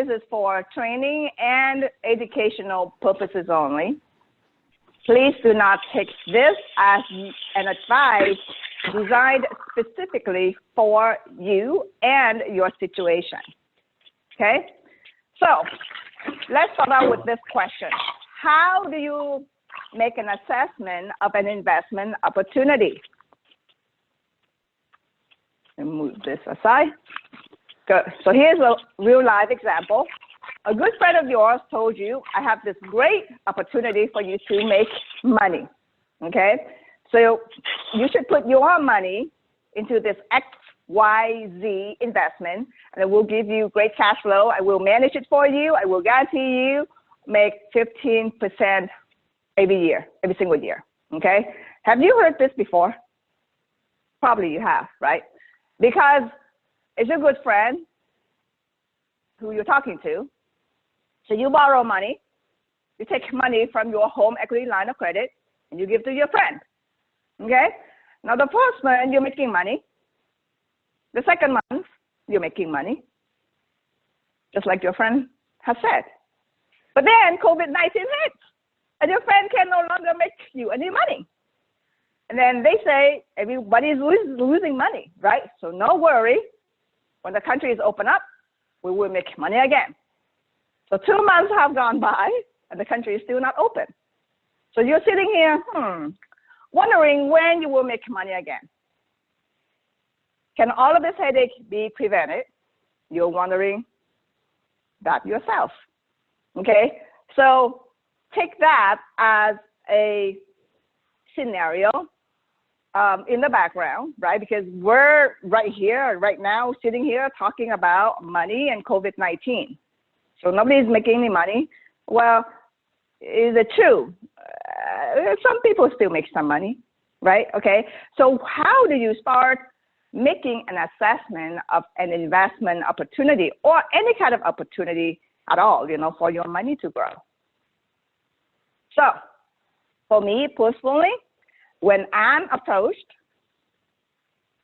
this is for training and educational purposes only. Please do not take this as an advice designed specifically for you and your situation. Okay? So let's start out with this question. How do you make an assessment of an investment opportunity? And move this aside. Good. So here's a real life example. A good friend of yours told you, I have this great opportunity for you to make money. Okay? So you should put your money into this XYZ investment, and it will give you great cash flow. I will manage it for you. I will guarantee you make 15% every single year. Okay? Have you heard this before? Probably you have, right? Because it's a good friend who you're talking to. So you borrow money, you take money from your home equity line of credit, and you give to your friend. Okay? Now the first month, you're making money. The second month, you're making money, just like your friend has said. But then COVID-19 hits, and your friend can no longer make you any money. And then they say everybody's losing money, right? So no worry. When the country is open up, we will make money again. So 2 months have gone by, and the country is still not open. So you're sitting here, wondering when you will make money again. Can all of this headache be prevented? You're wondering that yourself. Okay? So take that as a scenario in the background, right? Because we're right here, right now, sitting here talking about money and COVID-19. So nobody's making any money. Well, is it true? Some people still make some money, right? Okay. So how do you start making an assessment of an investment opportunity or any kind of opportunity at all, for your money to grow? So for me personally, when I'm approached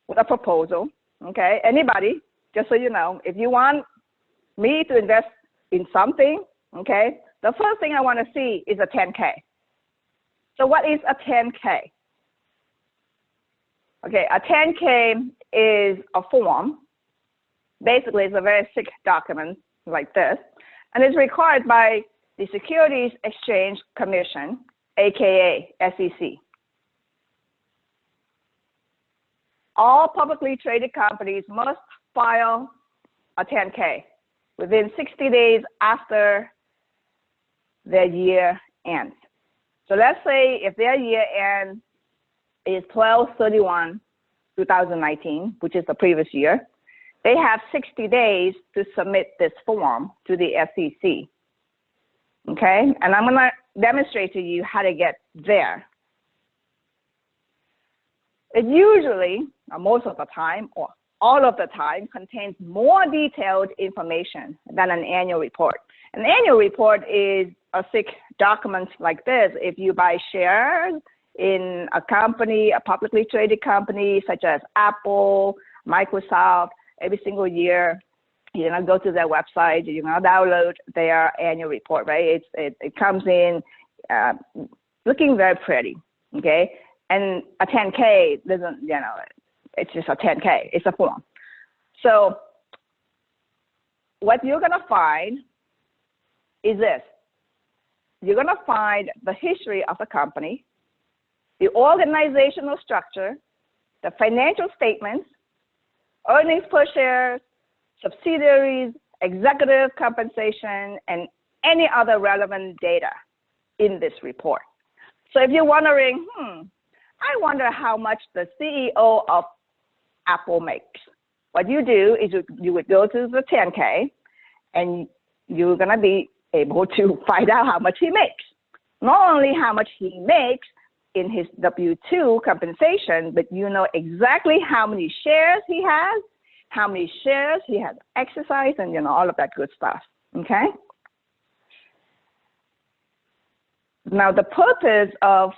with a proposal, okay, anybody, just so you know, if you want me to invest in something, okay, the first thing I want to see is a 10K. So what is a 10K? Okay, a 10K is a form. Basically, it's a very thick document like this, and it's required by the Securities Exchange Commission, aka SEC. All publicly traded companies must file a 10K within 60 days after their year ends. So let's say if their year end is 12/31/2019, which is the previous year, they have 60 days to submit this form to the SEC. Okay, and I'm gonna demonstrate to you how to get there. It usually, or most of the time, or all of the time, contains more detailed information than an annual report. An annual report is a thick document like this. If you buy shares in a company, a publicly traded company such as Apple, Microsoft, every single year, you're gonna go to their website, you're gonna download their annual report, right? It comes in looking very pretty, okay? And a 10K doesn't, it's just a 10K, it's a form. So what you're gonna find is this. You're gonna find the history of the company, the organizational structure, the financial statements, earnings per share, subsidiaries, executive compensation, and any other relevant data in this report. So if you're wondering, I wonder how much the CEO of Apple makes. What you do is you would go to the 10K, and you're gonna be able to find out how much he makes. Not only how much he makes in his W-2 compensation, but you know exactly how many shares he has, how many shares he has exercised, and all of that good stuff, okay? Now the purpose of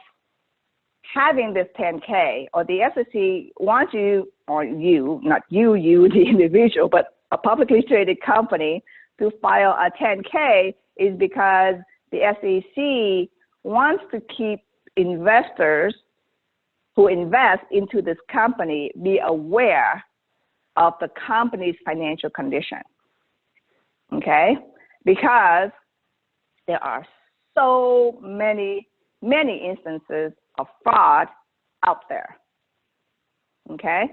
having this 10K, or the SEC wants you, or you, not you, the individual, but a publicly traded company, to file a 10K is because the SEC wants to keep investors who invest into this company be aware of the company's financial condition, okay? Because there are so many instances of fraud out there, okay?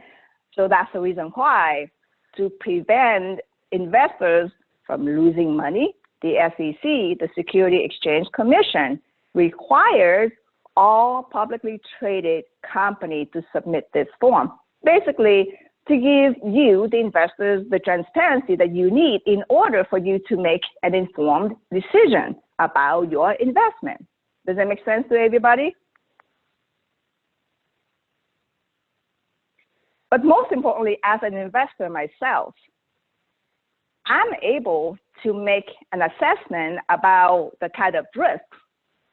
So that's the reason why, to prevent investors from losing money, the SEC, the Securities Exchange Commission, requires all publicly traded companies to submit this form. Basically, to give you, the investors, the transparency that you need in order for you to make an informed decision about your investment. Does that make sense to everybody? But most importantly, as an investor myself, I'm able to make an assessment about the kind of risks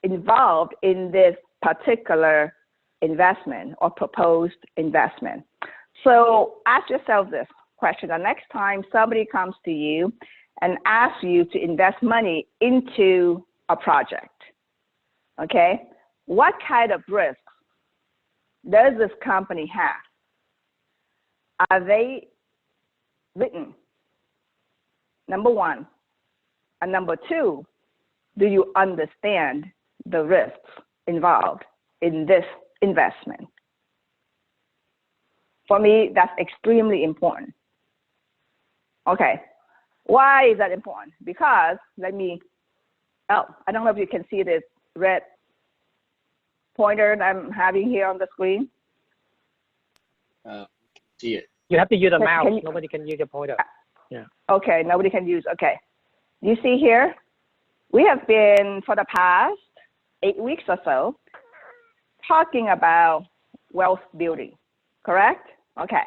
involved in this particular investment or proposed investment. So ask yourself this question. The next time somebody comes to you and asks you to invest money into a project, okay, what kind of risks does this company have? Are they written? Number one. And number two, do you understand the risks involved in this investment? For me, that's extremely important. Okay, why is that important? Because I don't know if you can see this red pointer that I'm having here on the screen. See it. You have to use a mouse. Nobody can use a pointer. Yeah. Okay, nobody can use, okay. You see here, we have been, for the past 8 weeks or so, talking about wealth building, correct? Okay.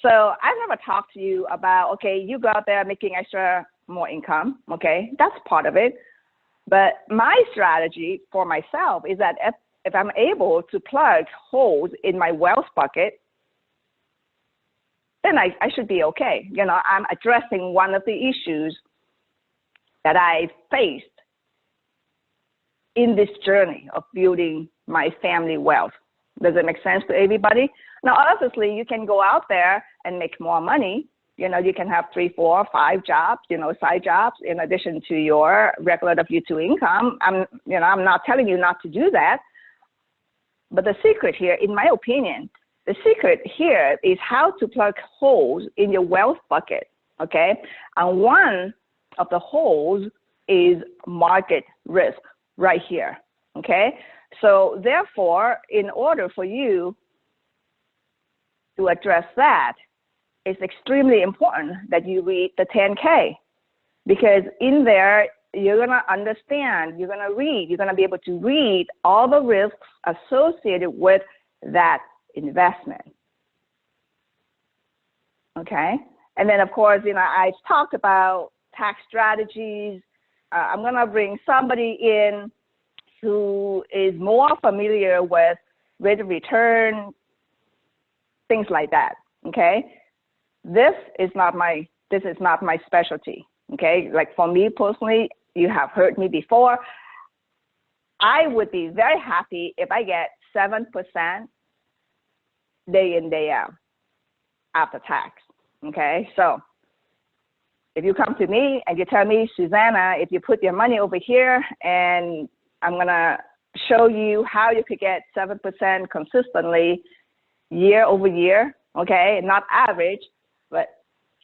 So I never talked to you about, okay, you go out there making more income, okay? That's part of it. But my strategy for myself is that if I'm able to plug holes in my wealth bucket, then I should be okay. You know, I'm addressing one of the issues that I faced in this journey of building my family wealth. Does it make sense to everybody? Now, obviously, you can go out there and make more money. You know, you can have 3, 4, 5 jobs, you know, side jobs in addition to your regular W-2 income. I'm not telling you not to do that. But the secret here, in my opinion, the secret here is how to plug holes in your wealth bucket, okay? And one of the holes is market risk right here, okay? So therefore, in order for you to address that, it's extremely important that you read the 10K, because in there, you're gonna understand, you're gonna read, you're gonna be able to read all the risks associated with that investment, okay? And then of course, you know, I've talked about tax strategies. I'm gonna bring somebody in who is more familiar with rate of return, things like that, okay? This is not my specialty, okay? Like for me personally, you have heard me before, I would be very happy if I get 7% day in, day out after tax, okay? So if you come to me and you tell me, Susanna, if you put your money over here and I'm gonna show you how you could get 7% consistently year over year, okay? Not average, but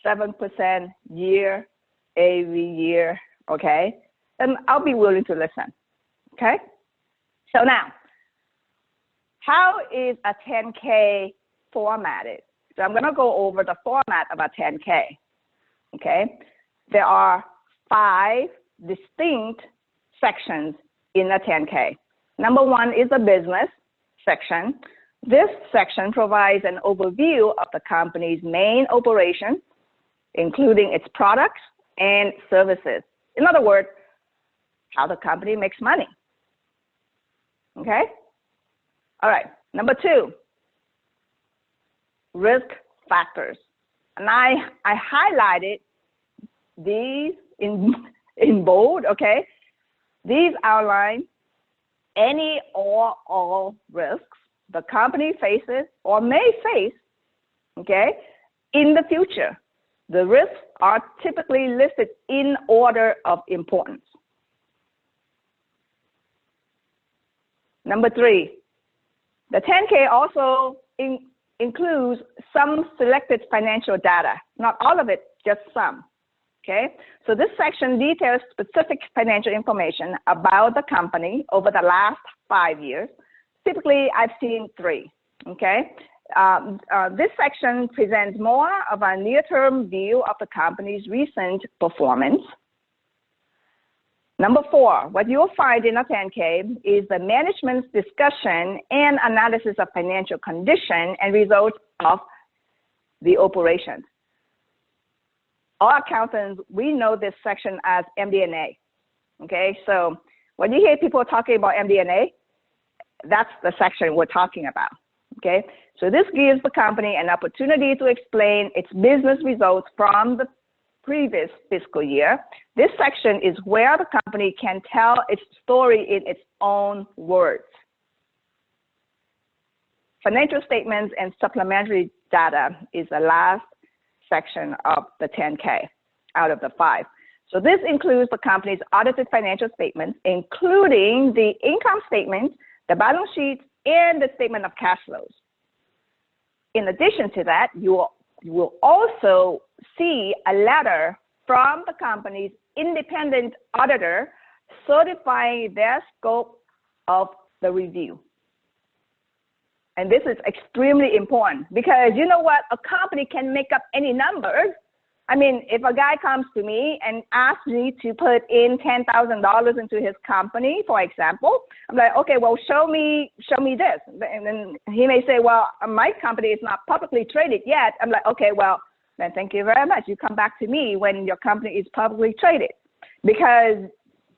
7% year, every year, okay? Then I'll be willing to listen, okay? So now, how is a 10K formatted? So I'm gonna go over the format of a 10K, okay? There are 5 distinct sections in a 10K. Number 1 is the business section. This section provides an overview of the company's main operation, including its products and services. In other words, how the company makes money, okay? All right, number 2, risk factors. And I highlighted these in bold, okay? These outline any or all risks the company faces or may face, okay, in the future. The risks are typically listed in order of importance. Number 3, the 10K also includes some selected financial data, not all of it, just some. Okay, so this section details specific financial information about the company over the last 5 years. Typically, I've seen 3. Okay, this section presents more of a near-term view of the company's recent performance. Number 4, what you'll find in a 10K is the management's discussion and analysis of financial condition and results of the operations. All accountants, we know this section as MD&A. Okay, so when you hear people talking about MD&A, that's the section we're talking about. Okay, so this gives the company an opportunity to explain its business results from the previous fiscal year. This section is where the company can tell its story in its own words. Financial statements and supplementary data is the last section of the 10K out of the 5. So this includes the company's audited financial statements, including the income statement, the balance sheet, and the statement of cash flows. In addition to that, you will also see a letter from the company's independent auditor certifying their scope of the review. And this is extremely important because you know what? A company can make up any numbers. I mean, if a guy comes to me and asks me to put in $10,000 into his company, for example, I'm like, okay, well, show me this. And then he may say, well, my company is not publicly traded yet. I'm like, okay, well, then thank you very much. You come back to me when your company is publicly traded because,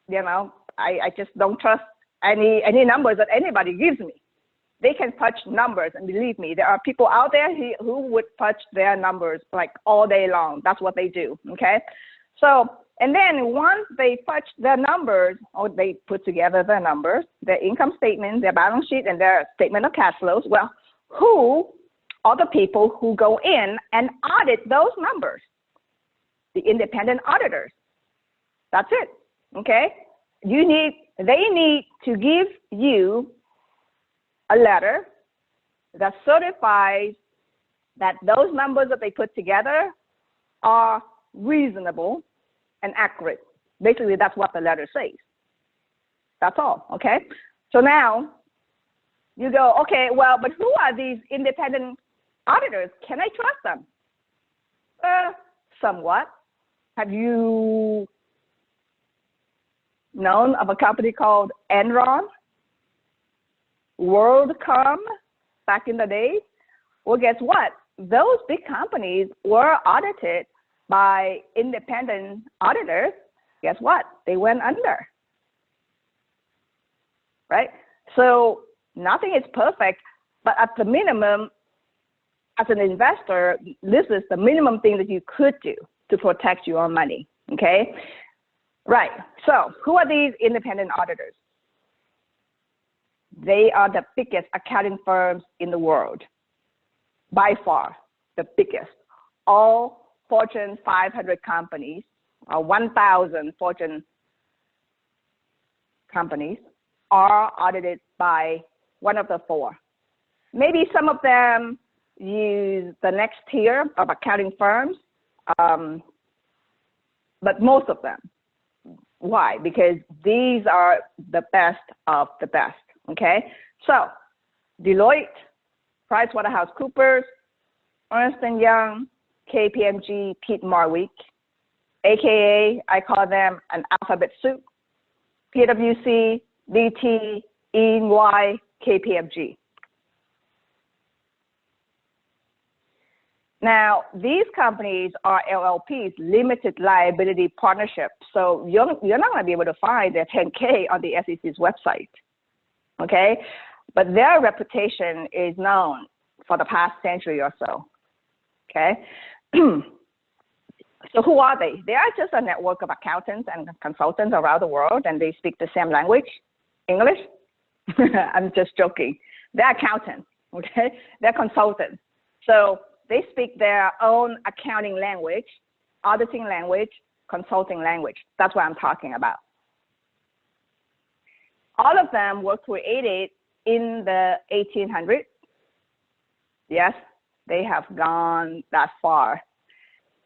you know, I just don't trust any numbers that anybody gives me. They can fudge numbers, and believe me, there are people out there who would fudge their numbers like all day long. That's what they do, okay? So, and then once they fudge their numbers, or they put together their numbers, their income statement, their balance sheet, and their statement of cash flows, well, who are the people who go in and audit those numbers? The independent auditors. That's it, okay? They need to give you a letter that certifies that those numbers that they put together are reasonable and accurate. Basically, that's what the letter says. That's all, okay? So now you go, okay, well, but who are these independent auditors? Can I trust them? Somewhat. Have you known of a company called Enron? WorldCom back in the day? Well, guess what? Those big companies were audited by independent auditors. Guess what? They went under, right? So nothing is perfect, but at the minimum, as an investor, this is the minimum thing that you could do to protect your money, okay? Right, so who are these independent auditors? They are the biggest accounting firms in the world, by far the biggest. All Fortune 500 companies, or 1,000 Fortune companies, are audited by one of the 4. Maybe some of them use the next tier of accounting firms, but most of them. Why? Because these are the best of the best. Okay, so Deloitte, PricewaterhouseCoopers, Ernst & Young, KPMG, Pete Marwick, AKA, I call them an alphabet soup, PwC, DT, EY, KPMG. Now, these companies are LLPs, limited liability partnerships, so you're not going to be able to find their 10K on the SEC's website, okay? But their reputation is known for the past century or so, okay? So who are they? They are just a network of accountants and consultants around the world, and they speak the same language, English. I'm just joking. They're accountants, okay? They're consultants. So they speak their own accounting language, auditing language, consulting language. That's what I'm talking about. All of them were created in the 1800s. Yes, they have gone that far.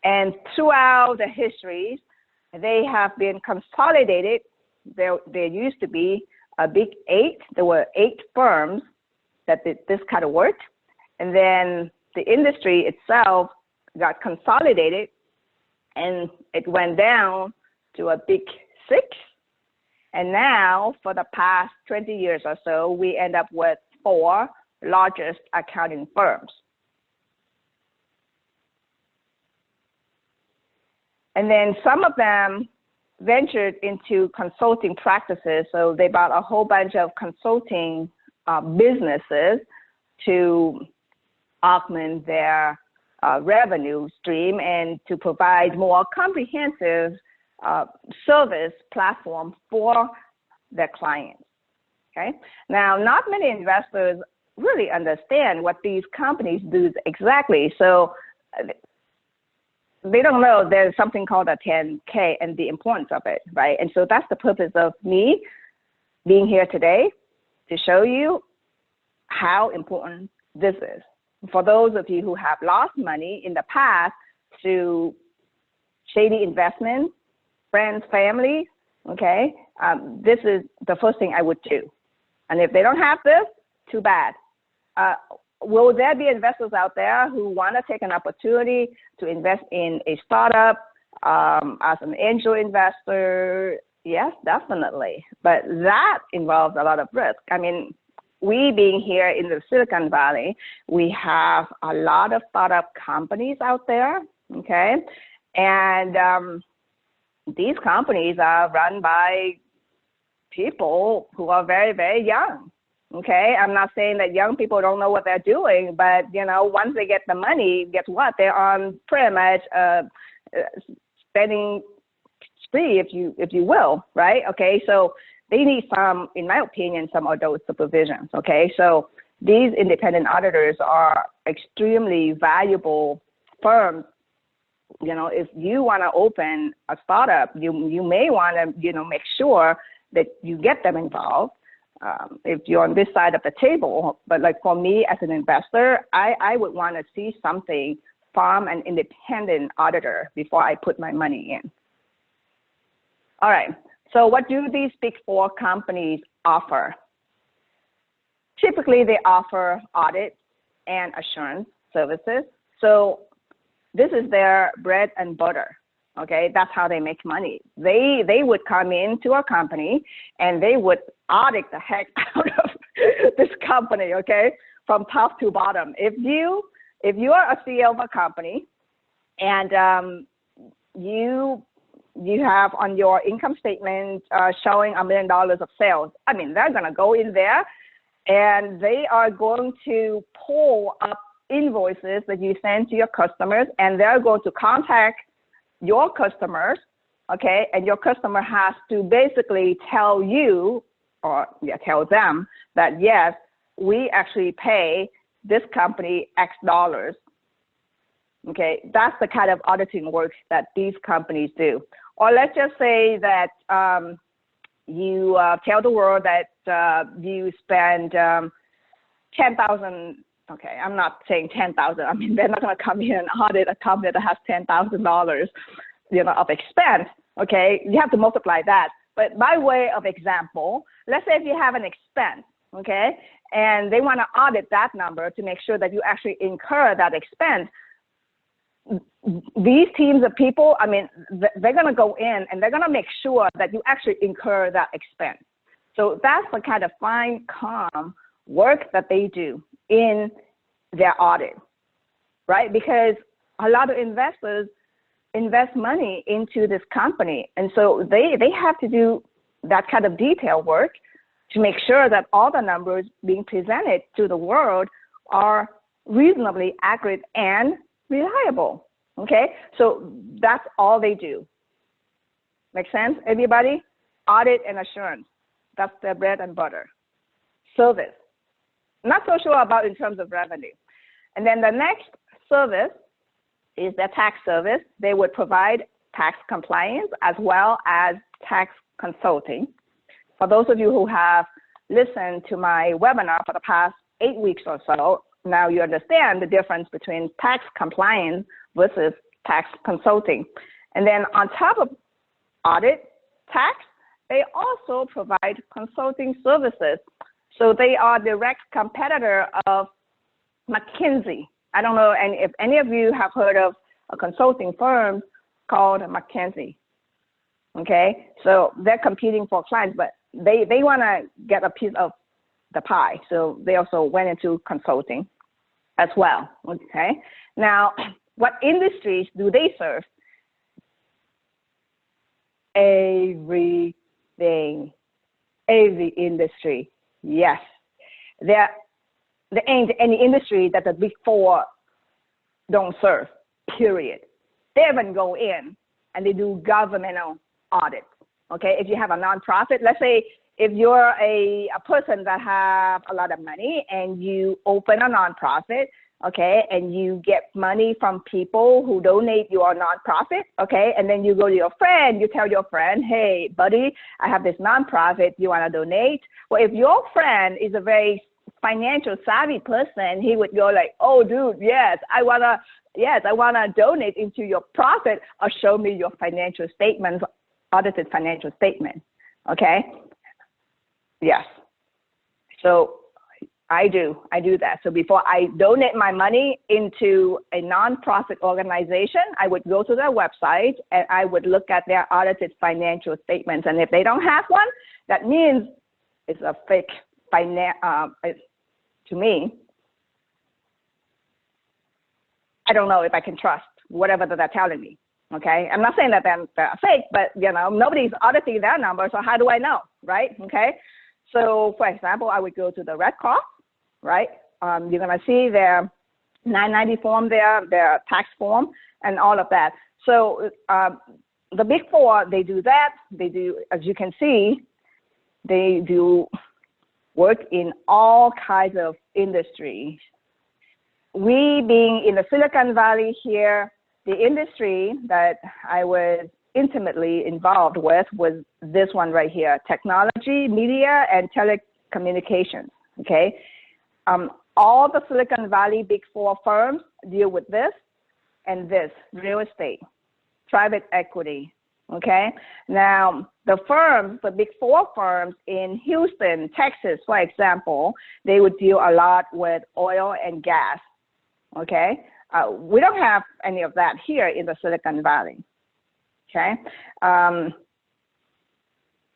And throughout the histories, they have been consolidated. There used to be a big 8. There were 8 firms that did this kind of work. And then the industry itself got consolidated, and it went down to a big 6. And now, for the past 20 years or so, we end up with 4 largest accounting firms. And then some of them ventured into consulting practices. So they bought a whole bunch of consulting businesses to augment their revenue stream and to provide more comprehensive service platform for their clients. Okay. Now, not many investors really understand what these companies do exactly. So they don't know there's something called a 10K and the importance of it, right? And so that's the purpose of me being here today, to show you how important this is. For those of you who have lost money in the past to shady investments, friends, family, okay, this is the first thing I would do. And if they don't have this, too bad. Will there be investors out there who want to take an opportunity to invest in a startup as an angel investor? Yes, definitely. But that involves a lot of risk. I mean, we being here in the Silicon Valley, we have a lot of startup companies out there, okay? And these companies are run by people who are very, very young. Okay, I'm not saying that young people don't know what they're doing, but you know, once they get the money, guess what? They're on pretty much spending spree, if you will, right? Okay, so they need some, in my opinion, some adult supervision. Okay, so these independent auditors are extremely valuable firms. You know, if you want to open a startup, you may want to make sure that you get them involved. If you're on this side of the table, but like for me as an investor, I would want to see something from an independent auditor before I put my money in. All right, so what do these Big Four companies offer? Typically, they offer audit and assurance services. So this is their bread and butter. Okay, that's how they make money. They would come into a company and they would audit the heck out of this company, okay, from top to bottom. If you are a CEO of a company and you have on your income statement showing $1 million of sales, I mean, they're gonna go in there and they are going to pull up invoices that you send to your customers, and they're going to contact your customers, okay, and your customer has to basically tell you, or tell them that, yes, we actually pay this company X dollars, okay? That's the kind of auditing work that these companies do. Or let's just say that you tell the world that you spend 10,000. Okay, I'm not saying 10,000. I mean, they're not going to come here and audit a company that has $10,000, of expense. Okay, you have to multiply that. But by way of example, let's say if you have an expense, okay, and they want to audit that number to make sure that you actually incur that expense. These teams of people, I mean, they're going to go in and they're going to make sure that you actually incur that expense. So that's the kind of fine, calm work that they do in their audit, right? Because a lot of investors invest money into this company. And so they have to do that kind of detail work to make sure that all the numbers being presented to the world are reasonably accurate and reliable, Okay, so that's all they do. Make sense, everybody? Audit and assurance. That's their bread and butter. Service. Not so sure about in terms of revenue. And then the next service is their tax service. They would provide tax compliance as well as tax consulting. For those of you who have listened to my webinar for the past 8 weeks or so, now you understand the difference between tax compliance versus tax consulting. And then on top of audit, tax, they also provide consulting services. So they are direct competitor of McKinsey. I don't know if any of you have heard of a consulting firm called McKinsey. Okay, so they're competing for clients, but they want to get a piece of the pie. So they also went into consulting as well. Okay, now what industries do they serve? Everything, every industry. Yes, there ain't any industry that the Big Four don't serve, period. They even go in and they do governmental audits. Okay, if you have a nonprofit, let's say if you're a person that have a lot of money and you open a nonprofit, okay, and you get money from people who donate your nonprofit, okay, and then you go to your friend, you tell your friend, hey, buddy, I have this nonprofit, you want to donate? Well, if your friend is a very financial savvy person, he would go like, oh, dude, yes, I want to donate into your profit, or show me your financial statements, audited financial statement, okay? Yes, so I do that. So before I donate my money into a nonprofit organization, I would go to their website and I would look at their audited financial statements. And if they don't have one, that means it's a fake to me. I don't know if I can trust whatever that they're telling me. Okay, I'm not saying that they're fake, but you know, nobody's auditing their numbers, so how do I know, right? Okay, so for example, I would go to the Red Cross, right? You're gonna see their 990 form there, their tax form, and all of that. So the Big Four, they do that. They do, as you can see, they do work in all kinds of industries. We being in the Silicon Valley here, the industry that I was intimately involved with was this one right here, technology, media, and telecommunications, okay? All the Silicon Valley Big Four firms deal with this and this, real estate, private equity, okay? Now, the firms, the Big Four firms in Houston, Texas, for example, they would deal a lot with oil and gas, okay? We don't have any of that here in the Silicon Valley, okay?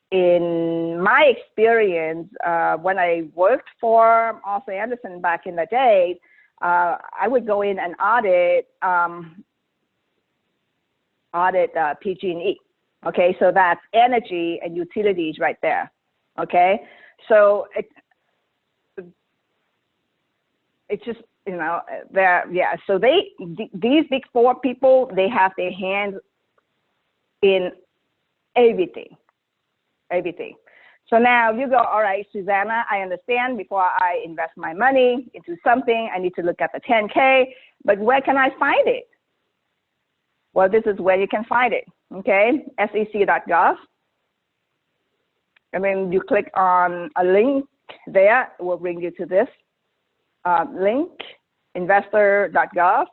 In my experience, when I worked for Arthur Andersen back in the day, I would go in and audit PG&E, okay? So that's energy and utilities right there, okay? So it's just, you know, yeah, so these Big Four people, they have their hands in everything. So now you go, all right, Susanna, I understand before I invest my money into something, I need to look at the 10K, but where can I find it? Well, this is where you can find it, okay? SEC.gov. And then you click on a link there, it will bring you to this link, investor.gov,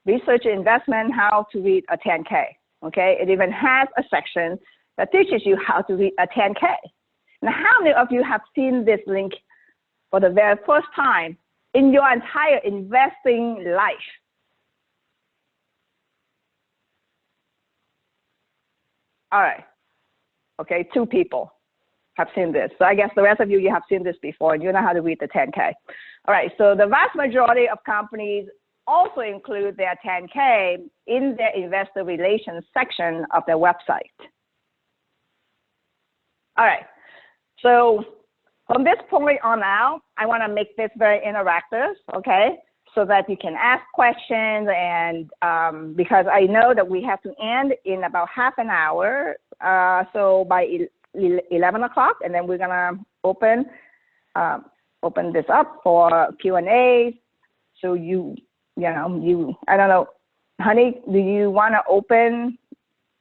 research investment, how to read a 10K, okay? It even has a section that teaches you how to read a 10K. Now, how many of you have seen this link for the very first time in your entire investing life? All right, okay, 2 people have seen this. So I guess the rest of you have seen this before and you know how to read the 10K. All right, so the vast majority of companies also include their 10K in their investor relations section of their website. All right, so from this point on out, I want to make this very interactive, okay? so that you can ask questions, and because I know that we have to end in about half an hour, so by 11 o'clock, and then we're gonna open this up for Q&A. So I don't know, honey, do you want to open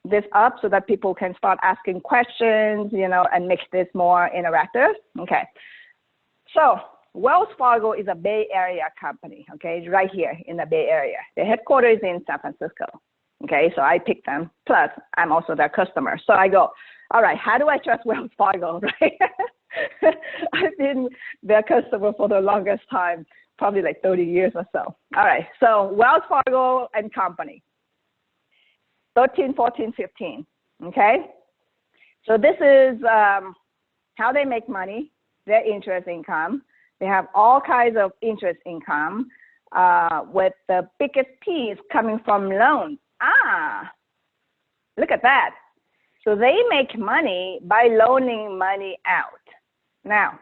this up so that people can start asking questions, and make this more interactive? Okay. So Wells Fargo is a Bay Area company, okay? It's right here in the Bay Area. The headquarters is in San Francisco, okay? So I picked them, plus I'm also their customer. So I go, all right, how do I trust Wells Fargo, right? I've been their customer for the longest time, probably like 30 years or so. All right, so Wells Fargo and Company, 13, 14, 15, okay? So this is how they make money, their interest income. They have all kinds of interest income, with the biggest piece coming from loans. Look at that. So they make money by loaning money out. Now,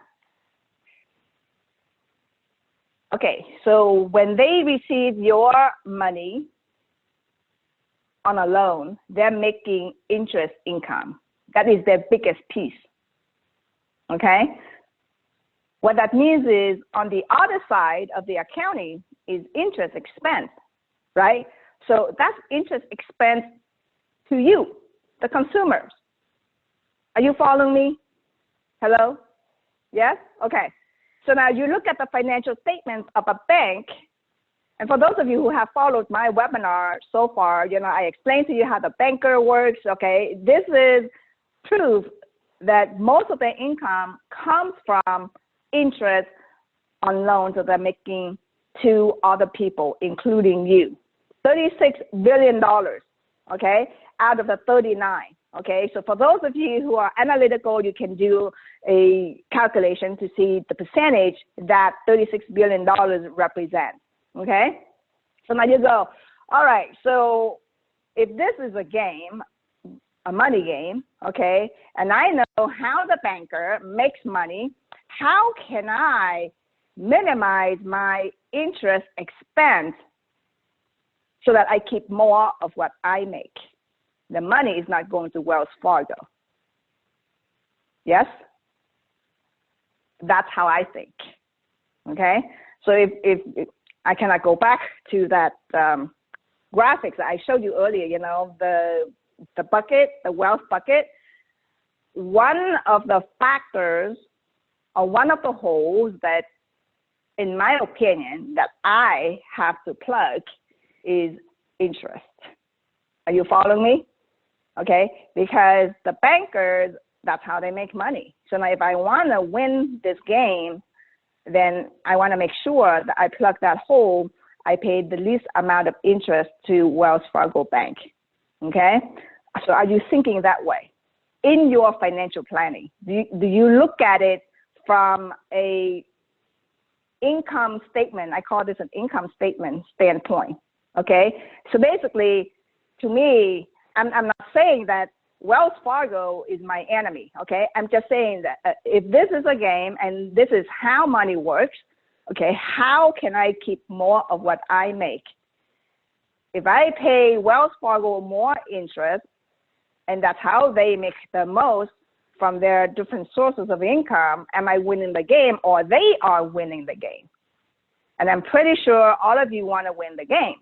okay, so when they receive your money on a loan, they're making interest income. That is their biggest piece, okay? What that means is on the other side of the accounting is interest expense, right? So that's interest expense to you, the consumers. Are you following me? Hello? Yes? Okay. So now you look at the financial statements of a bank, and for those of you who have followed my webinar so far, I explained to you how the banker works, okay? This is proof that most of the income comes from interest on loans that they're making to other people, including you. $36 billion, okay, out of the 39, okay? So for those of you who are analytical, you can do a calculation to see the percentage that $36 billion represents, okay? So now you go, all right, so if this is a game, a money game, okay, and I know how the banker makes money, how can I minimize my interest expense so that I keep more of what I make? The money is not going to Wells Fargo. Yes? That's how I think, okay? So if I cannot go back to that graphics that I showed you earlier, the bucket, the wealth bucket, one of the factors or one of the holes that, in my opinion, that I have to plug is interest. Are you following me? Okay, because the bankers, that's how they make money. So now if I want to win this game, then I want to make sure that I plug that hole, I pay the least amount of interest to Wells Fargo Bank, okay? So are you thinking that way in your financial planning? Do you look at it from a income statement? I call this an income statement standpoint, okay? So basically, to me, I'm not saying that Wells Fargo is my enemy, okay? I'm just saying that if this is a game and this is how money works, okay, how can I keep more of what I make? If I pay Wells Fargo more interest, and that's how they make the most from their different sources of income, am I winning the game, or they are winning the game? And I'm pretty sure all of you want to win the game,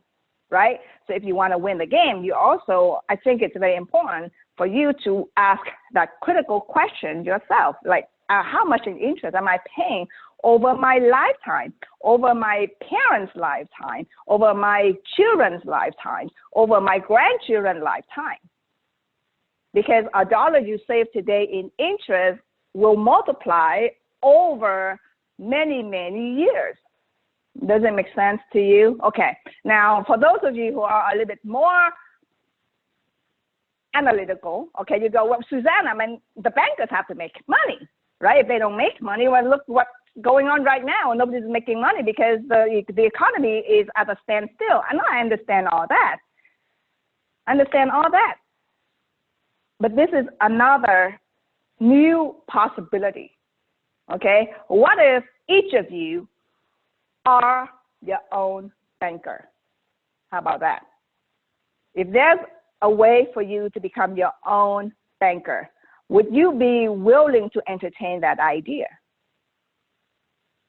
right? So if you want to win the game, you also, I think it's very important for you to ask that critical question yourself, like how much in interest am I paying over my lifetime, over my parents' lifetime, over my children's lifetime, over my grandchildren's lifetime? Because a dollar you save today in interest will multiply over many, many years. Does it make sense to you? Okay. Now, for those of you who are a little bit more analytical, okay, you go, well, Susanna, I mean, the bankers have to make money, right? If they don't make money, well, look what's going on right now. Nobody's making money because the economy is at a standstill. And I understand all that. But this is another new possibility, okay? What if each of you are your own banker. How about that? If there's a way for you to become your own banker, would you be willing to entertain that idea?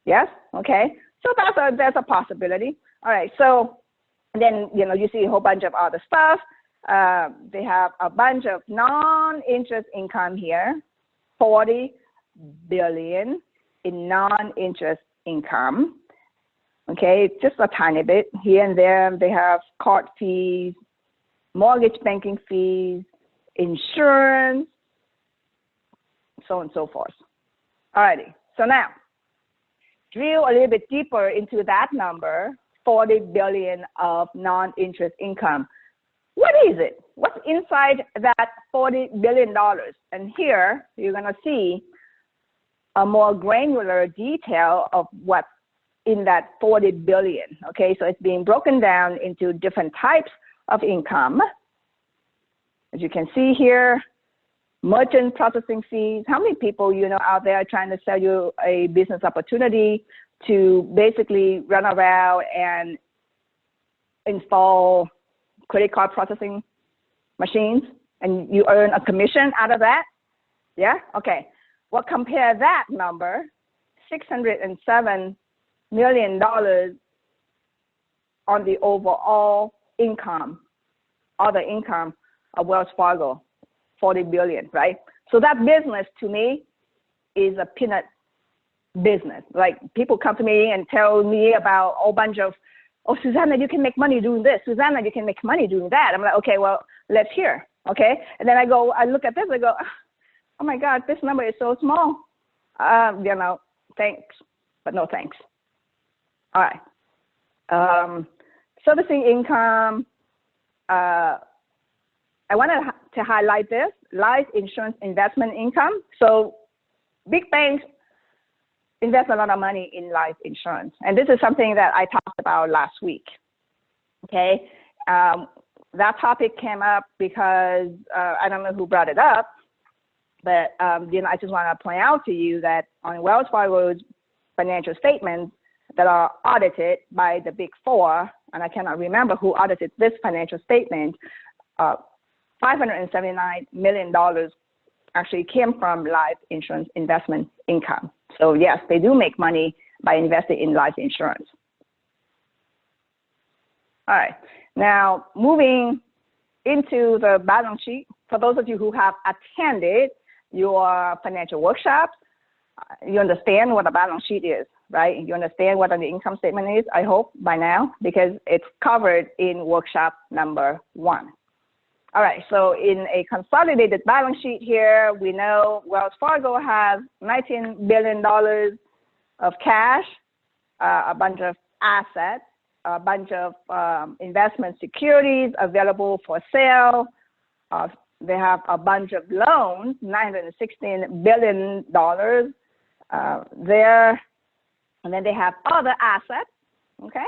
Yes? Okay. So that's a possibility. All right. So then, you see a whole bunch of other stuff. They have a bunch of non-interest income here, 40 billion in non-interest income. Okay, just a tiny bit here and there. They have card fees, mortgage banking fees, insurance, so on and so forth. Alrighty, so now drill a little bit deeper into that number, 40 billion of non-interest income. What is it? What's inside that $40 billion? And here you're gonna see a more granular detail of what's in that 40 billion, okay? So it's being broken down into different types of income. As you can see here, merchant processing fees. How many people out there trying to sell you a business opportunity to basically run around and install credit card processing machines and you earn a commission out of that? Yeah? Okay. Well, compare that number, $607 million on the overall income, other income of Wells Fargo, 40 billion, right? So that business to me is a peanut business. Like people come to me and tell me about a whole bunch of, oh, Susanna, you can make money doing this. Susanna, you can make money doing that. I'm like, okay, well, let's hear, okay? And then I look at this, I go, oh my God, this number is so small. Thanks, but no thanks. All right. Servicing income. I wanted to highlight this, life insurance investment income. So big banks invest a lot of money in life insurance. And this is something that I talked about last week. Okay. That topic came up because I don't know who brought it up, but I just want to point out to you that on Wells Fargo's financial statements that are audited by the Big Four, and I cannot remember who audited this financial statement, $579 million actually came from life insurance investment income. So yes, they do make money by investing in life insurance. All right, now moving into the balance sheet. For those of you who have attended your financial workshops, you understand what a balance sheet is, right? You understand what an income statement is, I hope, by now, because it's covered in workshop number 1. All right, so in a consolidated balance sheet here, we know Wells Fargo has $19 billion of cash, a bunch of assets, a bunch of investment securities available for sale. They have a bunch of loans, $916 billion there. And then they have other assets, okay?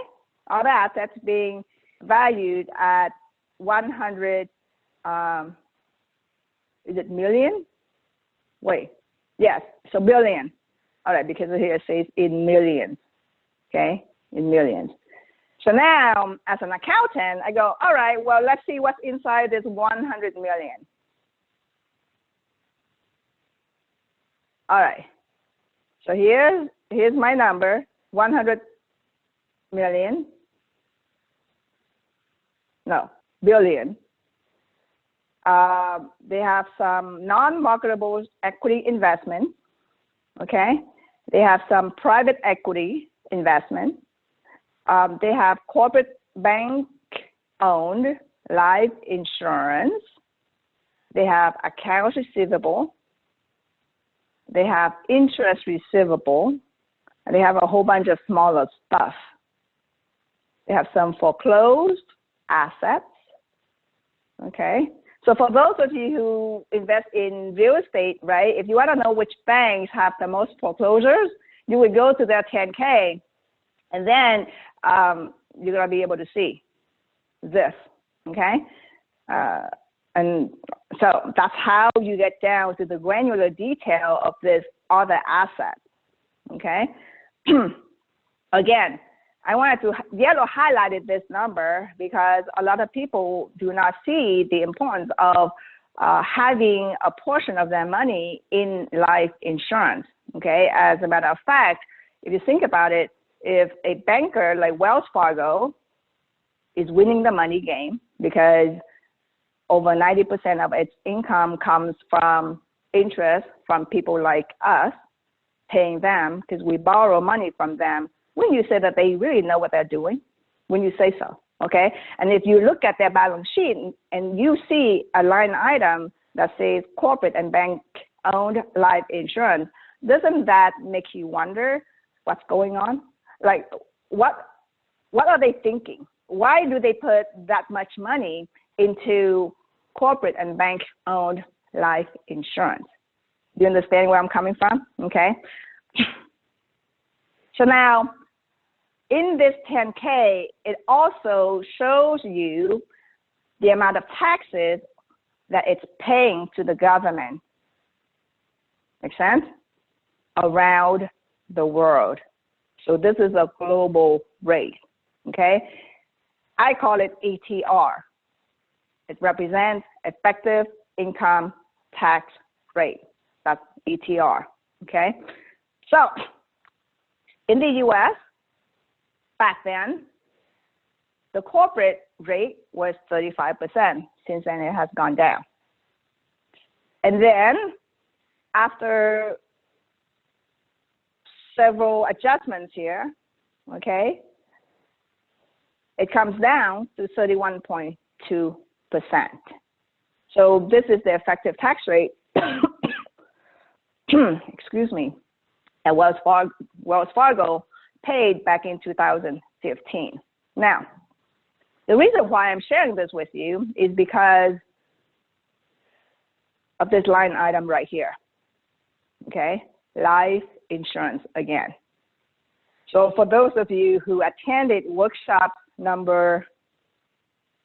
Other assets being valued at 100, is it million? Wait, yes, so billion. All right, because here it says in millions, okay? In millions. So now, as an accountant, I go, all right, well, let's see what's inside this 100 million. All right, so here's my number, 100 million. No, billion. They have some non-marketable equity investments, okay? They have some private equity investment. They have corporate bank-owned life insurance. They have accounts receivable. They have interest receivable. And they have a whole bunch of smaller stuff. They have some foreclosed assets, okay? So for those of you who invest in real estate, right, if you want to know which banks have the most foreclosures, you would go to their 10K, and then you're going to be able to see this, okay? And so that's how you get down to the granular detail of this other asset, okay? Again, I wanted to yellow highlighted this number because a lot of people do not see the importance of having a portion of their money in life insurance. Okay, as a matter of fact, if you think about it, if a banker like Wells Fargo is winning the money game because over 90% of its income comes from interest from people like us, paying them because we borrow money from them, when you say that they really know what they're doing, when you say so, okay? And if you look at their balance sheet and you see a line item that says corporate and bank-owned life insurance, doesn't that make you wonder what's going on? Like, what are they thinking? Why do they put that much money into corporate and bank-owned life insurance? Do you understand where I'm coming from? Okay. So now, in this 10K, it also shows you the amount of taxes that it's paying to the government. Make sense? Around the world. So this is a global rate, okay? I call it ETR. It represents effective income tax rate. That's ETR, okay? So in the US, back then, the corporate rate was 35%. Since then, it has gone down. And then after several adjustments here, okay, it comes down to 31.2%. So this is the effective tax rate, excuse me, that Wells Fargo paid back in 2015. Now, the reason why I'm sharing this with you is because of this line item right here, okay? Life insurance again. So for those of you who attended workshop number,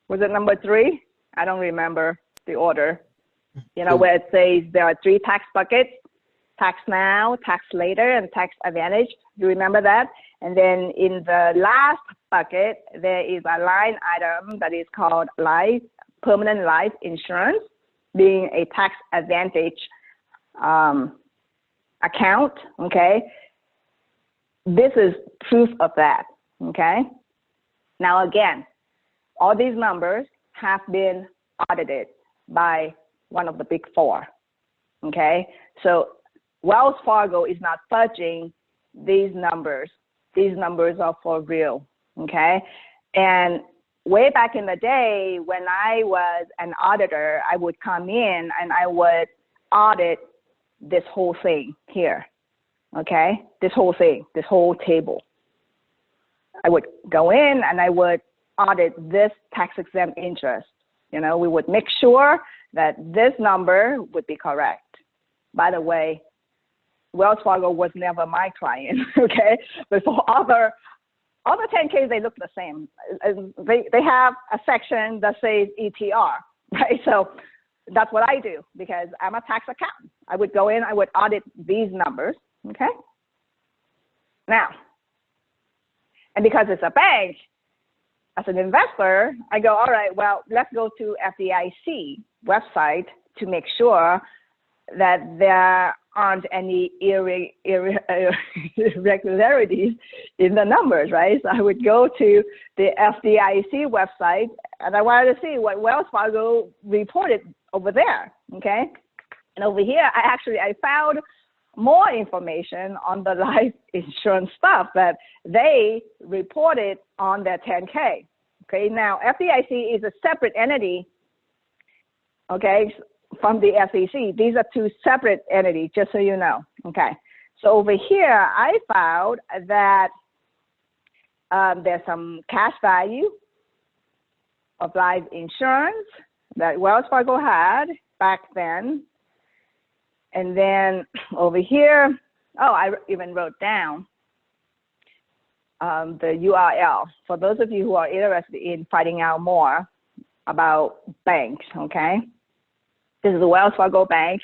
was it number 3? I don't remember the order. You know, where it says there are 3 tax buckets: tax now, tax later, and tax advantage. Do you remember that? And then in the last bucket, there is a line item that is called permanent life insurance, being a tax advantage account, okay? This is proof of that, okay? Now again, all these numbers have been audited by one of the big 4, okay? So Wells Fargo is not fudging these numbers. These numbers are for real, okay? And way back in the day when I was an auditor, I would come in and I would audit this whole thing here, okay? This whole thing, this whole table. I would go in and I would audit this tax-exempt interest. You know, we would make sure that this number would be correct. By the way, Wells Fargo was never my client, okay? But for other 10Ks, they look the same. They have a section that says ETR, right? So that's what I do because I'm a tax accountant. I would go in, I would audit these numbers, okay? Now, and because it's a bank, as an investor, I go, all right, well, let's go to FDIC website to make sure that there aren't any irregularities in the numbers, right? So I would go to the FDIC website and I wanted to see what Wells Fargo reported over there, okay? And over here, I found more information on the life insurance stuff that they reported on their 10K, okay? Now, FDIC is a separate entity, okay, from the SEC. These are 2 separate entities, just so you know, okay? So over here, I found that there's some cash value of life insurance that Wells Fargo had back then. And then over here, I even wrote down the URL for those of you who are interested in finding out more about banks, okay? This is the Wells Fargo Bank.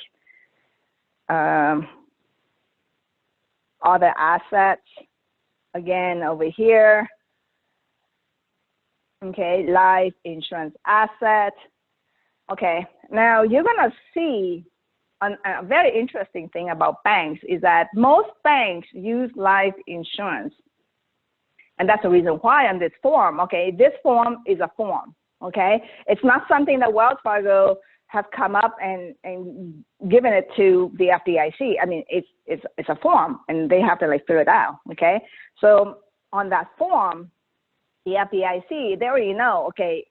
Other assets, again, over here, Okay, life insurance asset. Okay, now you're gonna see a very interesting thing about banks is that most banks use life insurance. And that's the reason why on this form, okay, this form is a form, okay? It's not something that Wells Fargo have come up and given it to the FDIC. I mean, it's a form and they have to like fill it out, okay? So on that form, the FDIC, they already know, okay,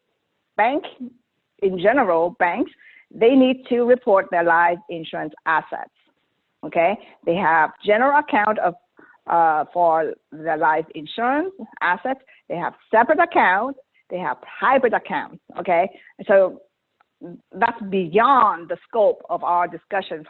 bank in general, banks, they need to report their life insurance assets, okay? They have general account of for the life insurance assets. They have separate accounts. They have hybrid accounts, okay? So that's beyond the scope of our discussion